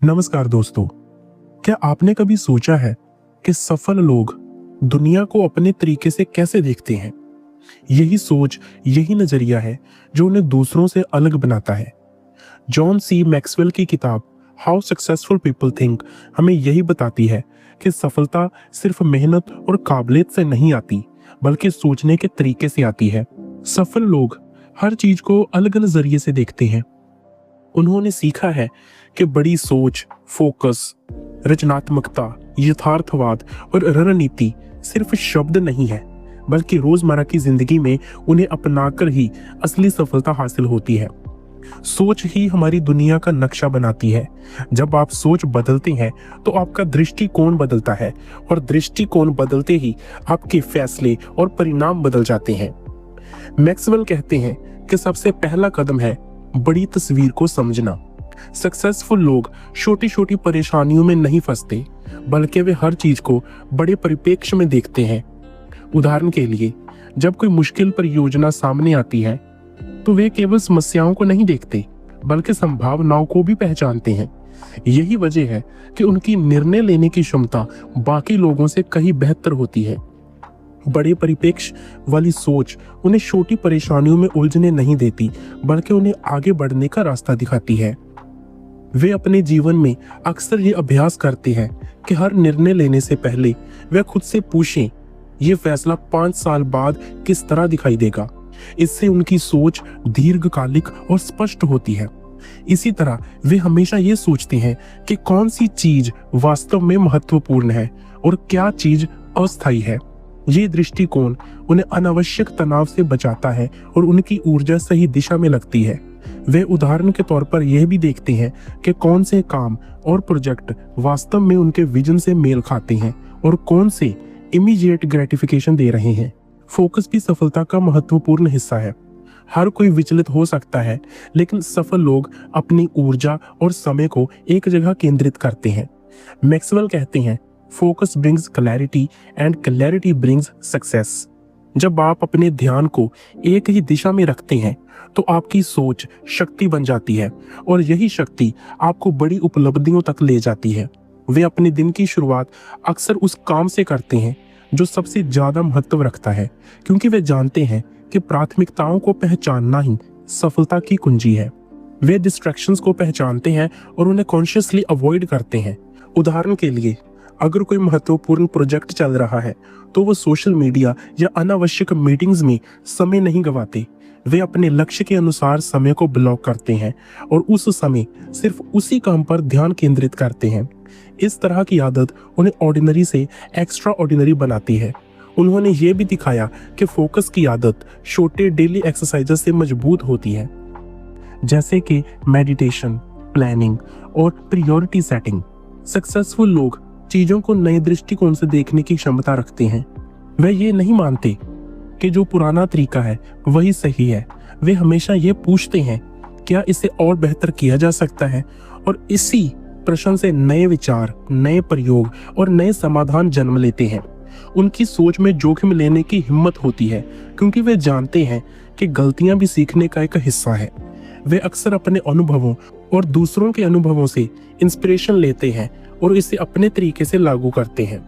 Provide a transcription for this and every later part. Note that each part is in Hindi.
नमस्कार दोस्तों। क्या आपने कभी सोचा है कि सफल लोग दुनिया को अपने तरीके से कैसे देखते हैं? यही सोच, यही नजरिया है जो उन्हें दूसरों से अलग बनाता है। जॉन सी मैक्सवेल की किताब हाउ सक्सेसफुल पीपल थिंक हमें यही बताती है कि सफलता सिर्फ मेहनत और काबिलियत से नहीं आती, बल्कि सोचने के तरीके से आती है। सफल लोग हर चीज को अलग नजरिए से देखते हैं। उन्होंने सीखा है कि बड़ी सोच, फोकस, रचनात्मकता, यथार्थवाद और रणनीति सिर्फ शब्द नहीं है, बल्कि रोजमर्रा की जिंदगी में उन्हें अपनाकर ही असली सफलता हासिल होती है। सोच ही हमारी दुनिया का नक्शा बनाती है। जब आप सोच बदलते हैं तो आपका दृष्टिकोण बदलता है, और दृष्टिकोण बदलते ही आपके फैसले और परिणाम बदल जाते हैं। मैक्सवेल कहते हैं कि सबसे पहला कदम है बड़ी तस्वीर को समझना। सक्सेसफुल लोग छोटी छोटी परेशानियों में नहीं फंसते, बल्कि वे हर चीज को बड़े परिप्रेक्ष्य में देखते हैं। उदाहरण के लिए, जब कोई मुश्किल परियोजना सामने आती है तो वे केवल समस्याओं को नहीं देखते, बल्कि संभावनाओं को भी पहचानते हैं। यही वजह है कि उनकी निर्णय लेने की क्षमता बाकी लोगों से कहीं बेहतर होती है। बड़े परिप्रेक्ष्य वाली सोच उन्हें छोटी परेशानियों में उलझने नहीं देती, बल्कि उन्हें आगे बढ़ने का रास्ता दिखाती है। वे अपने जीवन में अक्सर ये अभ्यास करते हैं कि हर निर्णय लेने से पहले वे खुद से पूछें, ये फैसला 5 साल बाद किस तरह दिखाई देगा। इससे उनकी सोच दीर्घकालिक और स्पष्ट होती है। इसी तरह वे हमेशा ये सोचते हैं कि कौन सी चीज वास्तव में महत्वपूर्ण है और क्या चीज अस्थायी है। ये दृष्टिकोण उन्हें अनावश्यक तनाव से बचाता है और उनकी ऊर्जा सही दिशा में लगती है। वे उदाहरण के तौर पर यह भी देखते हैं कि कौन से काम और प्रोजेक्ट वास्तव में उनके विजन से मेल खाते हैं और कौन से इमीडिएट ग्रेटिफिकेशन दे रहे हैं। फोकस भी सफलता का महत्वपूर्ण हिस्सा है। हर कोई विचलित हो सकता है, लेकिन सफल लोग अपनी ऊर्जा और समय को एक जगह केंद्रित करते हैं। मैक्सवेल कहते हैं, focus brings clarity and clarity brings success. जब आप अपने ध्यान को एक ही दिशा में रखते हैं तो आपकी सोच शक्ति बन जाती है, और यही शक्ति आपको बड़ी उपलब्धियों तक ले जाती है। वे अपने दिन की शुरुआत अक्सर उस काम से करते हैं जो सबसे ज्यादा महत्व रखता है, क्योंकि वे जानते हैं कि प्राथमिकताओं को पहचानना ही सफलता की कुंजी है। वे डिस्ट्रैक्शंस को पहचानते हैं और उन्हें कॉन्शियसली अवॉइड करते हैं। उदाहरण के लिए, अगर कोई महत्वपूर्ण प्रोजेक्ट चल रहा है तो वो सोशल मीडिया या अनावश्यक मीटिंग्स में समय नहीं गंवाते। वे अपने लक्ष्य के अनुसार समय को ब्लॉक करते हैं और उस समय सिर्फ उसी काम पर ध्यान केंद्रित करते हैं। इस तरह की आदत उन्हें ऑर्डिनरी से एक्स्ट्रा ऑर्डिनरी बनाती है। उन्होंने ये भी दिखाया कि फोकस की आदत छोटे डेली एक्सरसाइजेस से मजबूत होती है, जैसे कि मेडिटेशन, प्लानिंग और प्रायोरिटी सेटिंग। सक्सेसफुल लोग चीजों को नए दृष्टिकोण से देखने की क्षमता रखते हैं। वे ये नहीं मानते कि जो पुराना तरीका है वही सही है। वे हमेशा ये पूछते हैं, क्या इसे और बेहतर किया जा सकता है, और इसी प्रश्न से नए विचार, नए प्रयोग और नए समाधान जन्म लेते हैं। उनकी सोच में जोखिम लेने की हिम्मत होती है, क्योंकि वे जानते हैं कि गलतियां भी सीखने का एक हिस्सा है। वे अक्सर अपने अनुभवों और दूसरों के अनुभवों से इंस्पिरेशन लेते हैं और इसे अपने तरीके से लागू करते हैं।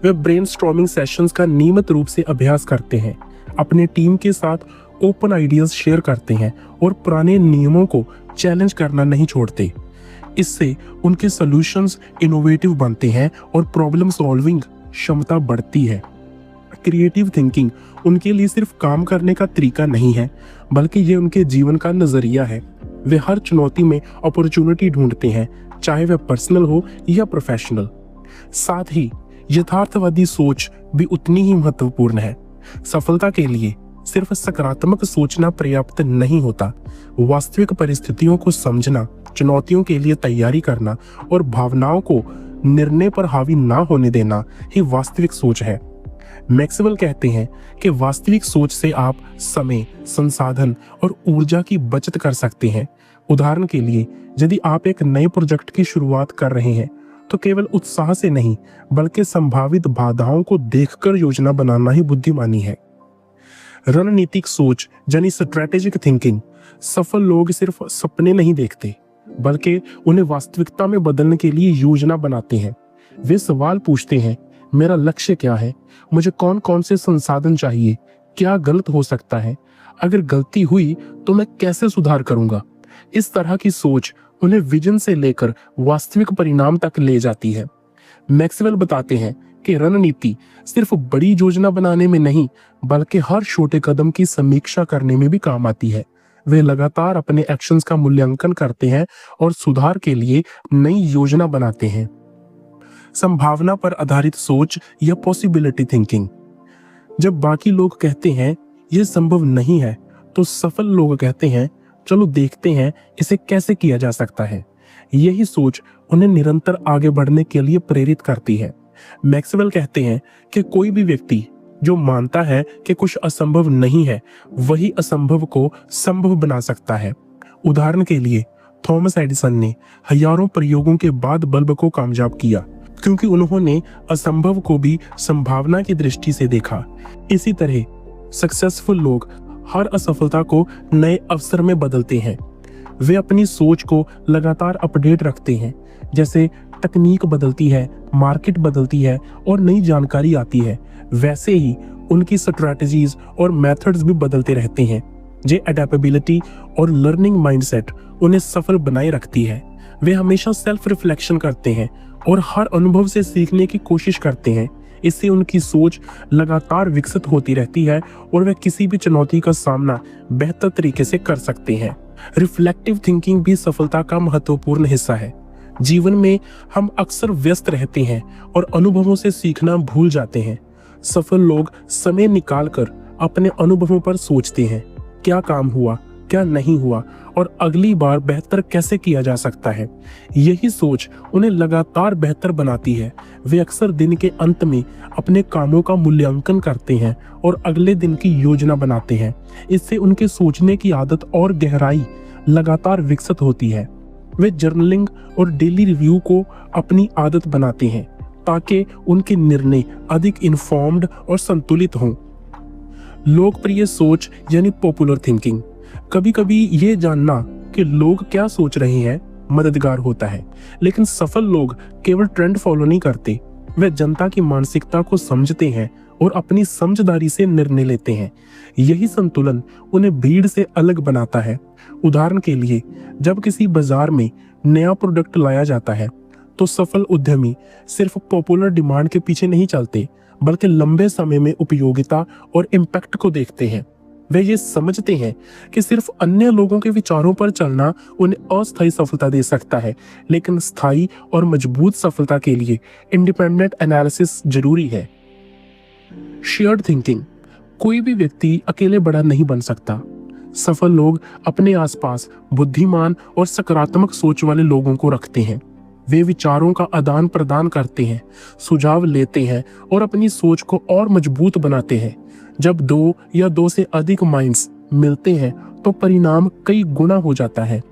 वे ब्रेनस्टॉर्मिंग सेशंस का नियमित रूप से अभ्यास करते हैं, अपने टीम के साथ ओपन आइडियाज शेयर करते हैं और पुराने नियमों को चैलेंज करना नहीं छोड़ते। इससे उनके सॉल्यूशंस इनोवेटिव बनते हैं और प्रॉब्लम सॉल्विंग क्षमता बढ़ती है। क्रिएटिव थिंकिंग उनके लिए सिर्फ काम करने का तरीका नहीं है, बल्कि ये उनके जीवन का नजरिया है। वे हर चुनौती में अपॉर्चुनिटी ढूंढते हैं, चाहे वह पर्सनल हो या प्रोफेशनल। साथ ही यथार्थवादी सोच भी उतनी ही महत्वपूर्ण है। सफलता के लिए सिर्फ सकारात्मक सोचना पर्याप्त नहीं होता। वास्तविक परिस्थितियों को समझना, चुनौतियों के लिए तैयारी करना और भावनाओं को निर्णय पर हावी ना होने देना ही वास्तविक सोच है। मैक्सवेल कहते हैं कि वास्तविक सोच से आप समय, संसाधन और ऊर्जा की बचत कर सकते हैं। उदाहरण के लिए, यदि आप एक नए प्रोजेक्ट की शुरुआत कर रहे हैं तो केवल उत्साह से नहीं, बल्कि संभावित बाधाओं को देखकर योजना बनाना ही बुद्धिमानी है। रणनीतिक सोच यानी स्ट्रेटेजिक थिंकिंग। सफल लोग सिर्फ सपने नहीं देखते, बल्कि उन्हें वास्तविकता में बदलने के लिए योजना बनाते हैं। वे सवाल पूछते हैं, मेरा लक्ष्य क्या है, मुझे कौन कौन से संसाधन चाहिए, क्या गलत हो सकता है, अगर गलती हुई तो मैं कैसे सुधार करूंगा। इस तरह की सोच उन्हें विजन से लेकर वास्तविक परिणाम तक ले जाती है। मैक्सवेल बताते हैं कि रणनीति सिर्फ बड़ी योजना बनाने में नहीं, बल्कि हर छोटे कदम की समीक्षा करने में भी काम आती है। वे लगातार अपने एक्शंस का मूल्यांकन करते हैं और सुधार के लिए नई योजना बनाते हैं। संभावना पर आधारित सोच या पॉसिबिलिटी थिंकिंग। जब बाकी लोग कहते हैं यह संभव नहीं है, तो सफल लोग कहते हैं चलो देखते हैं इसे कैसे किया जा सकता है। यही सोच उन्हें निरंतर आगे बढ़ने के लिए प्रेरित करती है। मैक्सवेल कहते हैं कि कोई भी व्यक्ति जो मानता है कि कुछ असंभव नहीं है, वही असंभव को संभव बना सकता है। उदाहरण के लिए थॉमस एडिसन ने हजारों प्रयोगों के बाद बल्ब को कामयाब किया, क्योंकि उन्होंने असंभव को भी संभावना की दृष्टि से देखा। इसी तरह सक्सेसफुल लोग हर असफलता को नए अवसर में बदलते हैं। वे अपनी सोच को लगातार अपडेट रखते हैं। जैसे तकनीक बदलती है, मार्केट बदलती है और नई जानकारी आती है, वैसे ही उनकी स्ट्रैटेजीज और मेथड्स भी बदलते रहते हैं। ये एडेप्टेबिलिटी और लर्निंग माइंडसेट उन्हें सफल बनाए रखती है। वे हमेशा सेल्फ रिफ्लेक्शन करते हैं और हर अनुभव से सीखने की कोशिश करते हैं। इससे उनकी सोच लगातार विकसित होती रहती है और वे किसी भी चुनौती का सामना बेहतर तरीके से कर सकते हैं। रिफ्लेक्टिव थिंकिंग भी सफलता का महत्वपूर्ण हिस्सा है। जीवन में हम अक्सर व्यस्त रहते हैं और अनुभवों से सीखना भूल जाते हैं। सफल लोग समय निकालकर अपने अनुभवों पर सोचते हैं, क्या काम हुआ, क्या नहीं हुआ और अगली बार बेहतर कैसे किया जा सकता है। यही सोच उन्हें लगातार बेहतर बनाती है। वे अक्सर दिन के अंत में अपने कामों का मूल्यांकन करते हैं और अगले दिन की योजना बनाते हैं। इससे उनके सोचने की आदत और गहराई लगातार विकसित होती है। वे जर्नलिंग और डेली रिव्यू को अपनी आदत बनाते हैं ताकि उनके निर्णय अधिक इन्फॉर्म्ड और संतुलित हों। लोकप्रिय सोच यानी पॉपुलर थिंकिंग। कभी कभी ये जानना कि लोग क्या सोच रहे हैं मददगार होता है, लेकिन सफल लोग केवल ट्रेंड फॉलो नहीं करते। वे जनता की मानसिकता को समझते हैं और अपनी समझदारी से निर्णय लेते हैं। यही संतुलन उन्हें भीड़ से अलग बनाता है। उदाहरण के लिए, जब किसी बाजार में नया प्रोडक्ट लाया जाता है, तो सफल उद्यमी सिर्फ पॉपुलर डिमांड के पीछे नहीं चलते, बल्कि लंबे समय में उपयोगिता और इम्पैक्ट को देखते हैं। वे ये समझते हैं कि सिर्फ अन्य लोगों के विचारों पर चलना उन्हें अस्थायी सफलता दे सकता है, लेकिन स्थायी और मजबूत सफलता के लिए इंडिपेंडेंट एनालिसिस जरूरी है। Shared thinking. कोई भी व्यक्ति अकेले बड़ा नहीं बन सकता। सफल लोग अपने आसपास बुद्धिमान और सकारात्मक सोच वाले लोगों को रखते हैं। वे विचारों का आदान प्रदान करते हैं, सुझाव लेते हैं और अपनी सोच को और मजबूत बनाते हैं। जब दो या दो से अधिक माइंड्स मिलते हैं तो परिणाम कई गुना हो जाता है।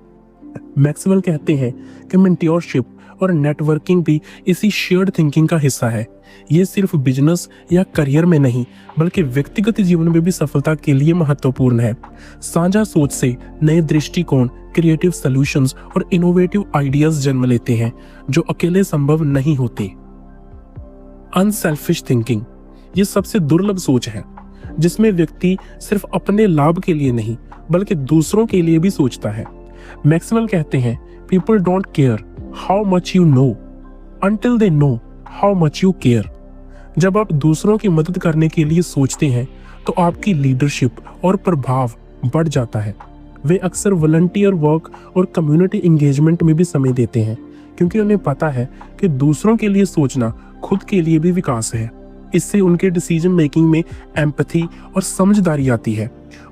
मैक्सवेल कहते हैं कि मेंटरशिप और नेटवर्किंग भी इसी शेयर्ड थिंकिंग का हिस्सा है। ये सिर्फ बिजनेस या करियर में नहीं, बल्कि व्यक्तिगत जीवन में भी सफलता के लिए महत्वपूर्ण है। साझा सोच से नए दृष्टिकोण, क्रिएटिव सॉल्यूशंस और इनोवेटिव आइडियाज जन्म लेते हैं जो अकेले संभव नहीं होते। Unselfish thinking. ये सबसे दुर्लभ सोच है, जिसमें व्यक्ति सिर्फ अपने लाभ के लिए नहीं, बल्कि दूसरों के लिए भी सोचता है। मैक्सवेल कहते हैं, people don't care how much you know until they know how much you care. जब आप दूसरों की मदद करने के लिए सोचते हैं, तो आपकी लीडरशिप और प्रभाव बढ़ जाता है। वे अक्सर वॉलंटियर वर्क और कम्युनिटी एंगेजमेंट में भी समय देते हैं, क्योंकि उन्हें पता है कि दूसरों के लिए सोचना खुद के लिए भी विकास है। इससे उनके डिसीजन मेकिंग में एम्पैथी और समझदारी आती है।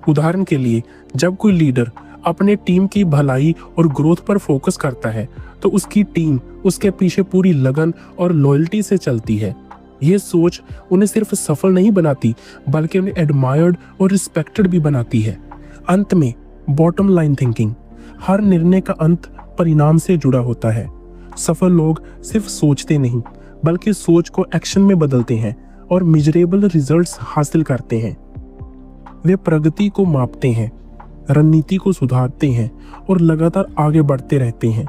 उदाहरण के लिए, जब कोई लीडर अपने टीम की भलाई और ग्रोथ पर फोकस करता है, तो उसकी टीम उसके पीछे पूरी लगन और लॉयल्टी से चलती है। ये सोच उन्हें सिर्फ सफल नहीं बनाती, बल्कि उन्हें एडमायर्ड और रिस्पेक्टेड भी बनाती है। अंत में बॉटम लाइन थिंकिंग। हर निर्णय का अंत परिणाम से जुड़ा होता है। सफल लोग सिर्फ सोचते नहीं, बल्कि सोच को एक्शन में बदलते हैं और मेजरेबल रिजल्ट्स हासिल करते हैं। वे प्रगति को मापते हैं, रणनीति को सुधारते हैं और लगातार आगे बढ़ते रहते हैं।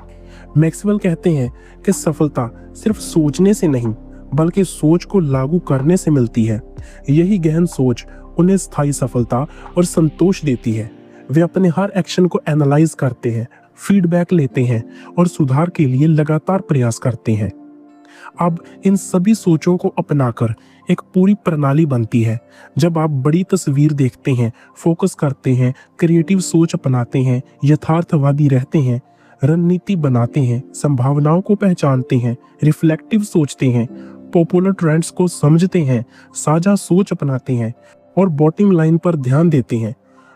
मैक्सवेल कहते हैं कि सफलता सिर्फ सोचने से नहीं बल्कि सोच को लागू करने से मिलती है। यही गहन सोच उन्हें स्थायी सफलता और संतोष देती है। वे अपने हर एक्शन को एनालाइज करते हैं, फीडबैक लेते हैं और सुधार के लिए लगातार प्रयास करते हैं। अब इन सभी सोचों को अपनाकर एक पूरी प्रणाली बनती है। जब आप बड़ी तस्वीर देखते हैं, फोकस करते हैं, क्रिएटिव सोच अपनाते हैं, यथार्थवादी रहते हैं, रणनीति बनाते हैं, संभावनाओं को पहचानते हैं, रिफ्लेक्टिव सोचते हैं, पॉपुलर ट्रेंड्स को समझते हैं, साझा सोच अपनाते हैं और बॉटम लाइन पर ध्यान देते हैं,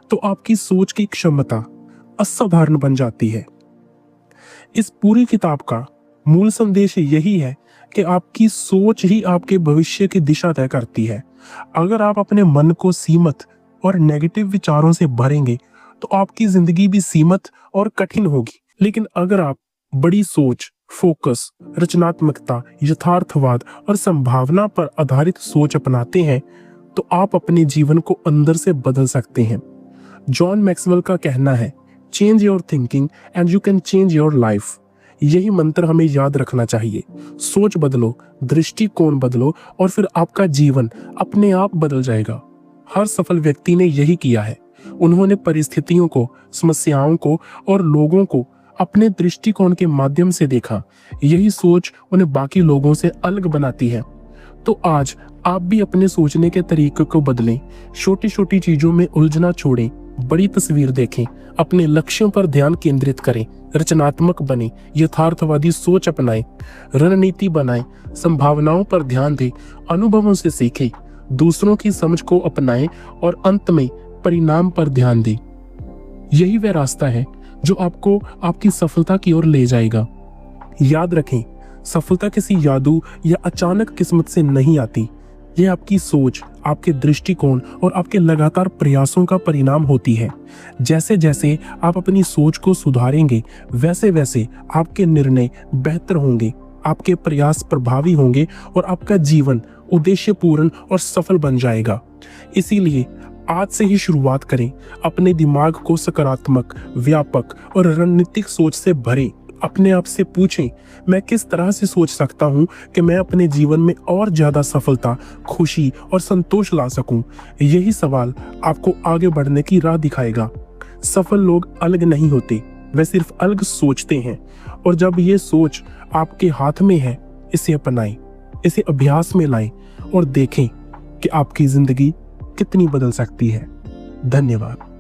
तो आपकी सोच की क्षमता असाधारण बन जाती है। इस पूरी किताब का मूल संदेश यही है कि आपकी सोच ही आपके भविष्य की दिशा तय करती है। अगर आप अपने मन को सीमित और नेगेटिव विचारों से भरेंगे तो आपकी जिंदगी भी सीमित और कठिन होगी। लेकिन अगर आप बड़ी सोच, फोकस, रचनात्मकता, यथार्थवाद और संभावना पर आधारित सोच अपनाते हैं तो आप अपने जीवन को अंदर से बदल सकते हैं। जॉन मैक्सवेल का कहना है, change your thinking and you can change your life. यही मंत्र हमें याद रखना चाहिए। सोच बदलो, दृष्टिकोण बदलो और फिर आपका जीवन अपने आप बदल जाएगा। हर सफल व्यक्ति ने यही किया है। उन्होंने परिस्थितियों को, समस्याओं को और लोगों को अपने दृष्टिकोण के माध्यम से देखा। यही सोच उन्हें बाकी लोगों से अलग बनाती है। तो आज आप भी अपने सोचने के तरीके को बदलें, छोटी छोटी चीजों में उलझना छोड़ें, बड़ी तस्वीर देखें, अपने लक्ष्यों पर ध्यान केंद्रित करें, रचनात्मक बने, यथार्थवादी सोच अपनाएं, रणनीति बनाएं, संभावनाओं पर ध्यान दें, अनुभवों से सीखें, दूसरों की समझ को अपनाएं और अंत में परिणाम पर ध्यान दें। यही वह रास्ता है जो आपको आपकी सफलता की ओर ले जाएगा। याद रखें, सफलता किसी जादू या अचानक किस्मत से नहीं आती। यह आपकी सोच, आपके दृष्टिकोण और आपके लगातार प्रयासों का परिणाम होती है। जैसे जैसे आप अपनी सोच को सुधारेंगे, वैसे वैसे आपके निर्णय बेहतर होंगे, आपके प्रयास प्रभावी होंगे और आपका जीवन उद्देश्यपूर्ण और सफल बन जाएगा। इसीलिए आज से ही शुरुआत करें। अपने दिमाग को सकारात्मक, व्यापक और रणनीतिक सोच से भरें। अपने आप से पूछें, मैं किस तरह से सोच सकता हूं कि मैं अपने जीवन में और ज्यादा सफलता, खुशी और संतोष ला सकूं। यही सवाल आपको आगे बढ़ने की राह दिखाएगा। सफल लोग अलग नहीं होते, वे सिर्फ अलग सोचते हैं। और जब ये सोच आपके हाथ में है, इसे अपनाएं, इसे अभ्यास में लाएं और देखें कि आपकी जिंदगी कितनी बदल सकती है। धन्यवाद।